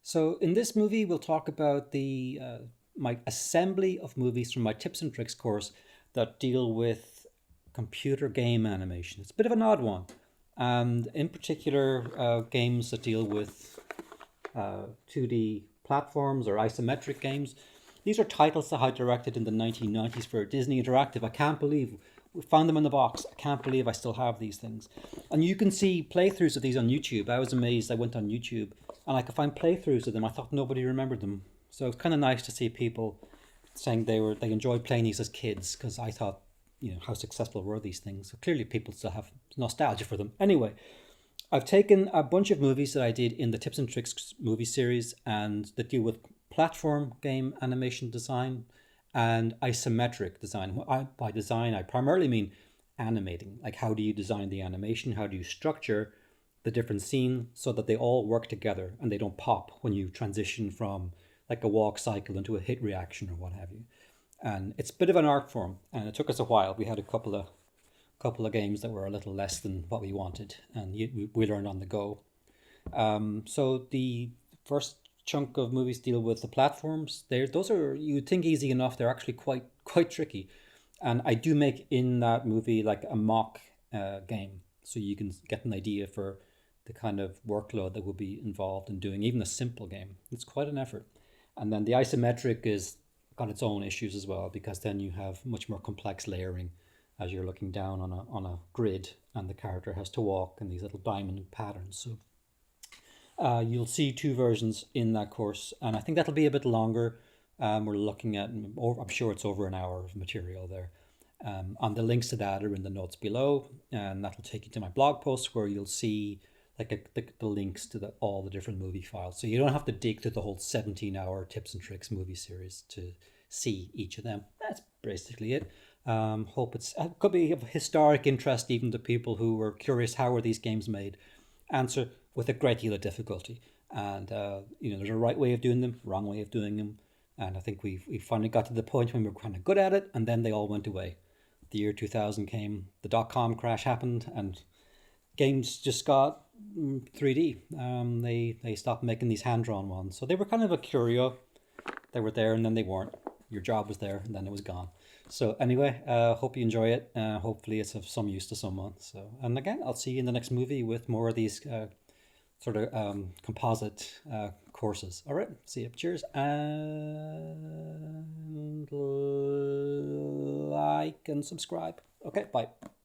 So in this movie, we'll talk about the my assembly of movies from my tips and tricks course that deal with computer game animation. It's a bit of an odd one, and in particular, games that deal with 2D platforms or isometric games. These are titles that I directed in the 1990s for Disney Interactive. I can't believe we found them in the box. I can't believe I still have these things. And you can see playthroughs of these on YouTube. I was amazed. I went on YouTube and I could find playthroughs of them. I thought nobody remembered them. So it's kind of nice to see people saying they enjoyed playing these as kids, because I thought, how successful were these things? So clearly people still have nostalgia for them. Anyway, I've taken a bunch of movies that I did in the Tips and Tricks movie series and that deal with platform game animation design and isometric design. By design, I primarily mean animating. Like, how do you design the animation? How do you structure the different scenes so that they all work together and they don't pop when you transition from like a walk cycle into a hit reaction or what have you. And it's a bit of an art form, and it took us a while. We had a couple of games that were a little less than what we wanted, and we learned on the go. So the first chunk of movies deal with the platforms. Those are, you'd think, easy enough. They're actually quite tricky, and I do make in that movie like a mock game, so you can get an idea for the kind of workload that would be involved in doing even a simple game. It's quite an effort. And then the isometric is got its own issues as well, because then you have much more complex layering as you're looking down on a grid and the character has to walk in these little diamond patterns. So you'll see two versions in that course, and I think that'll be a bit longer. We're looking at, I'm sure it's over an hour of material there. And the links to that are in the notes below, and that'll take you to my blog post where you'll see like the links to all the different movie files. So you don't have to dig through the whole 17-hour Tips and Tricks movie series to see each of them. That's basically it. Hope it could be of historic interest even to people who were curious, how were these games made? Answer with a great deal of difficulty. And there's a right way of doing them, wrong way of doing them. And I think we finally got to the point when we were kind of good at it, and then they all went away. The year 2000 came, the dot-com crash happened, and games just got 3D. They stopped making these hand-drawn ones. So they were kind of a curio. They were there and then they weren't. Your job was there and then it was gone. So anyway, hope you enjoy it. Hopefully it's of some use to someone. So, and again, I'll see you in the next movie with more of these sort of composite courses. All right, see you. Cheers, and like and subscribe. Okay, bye.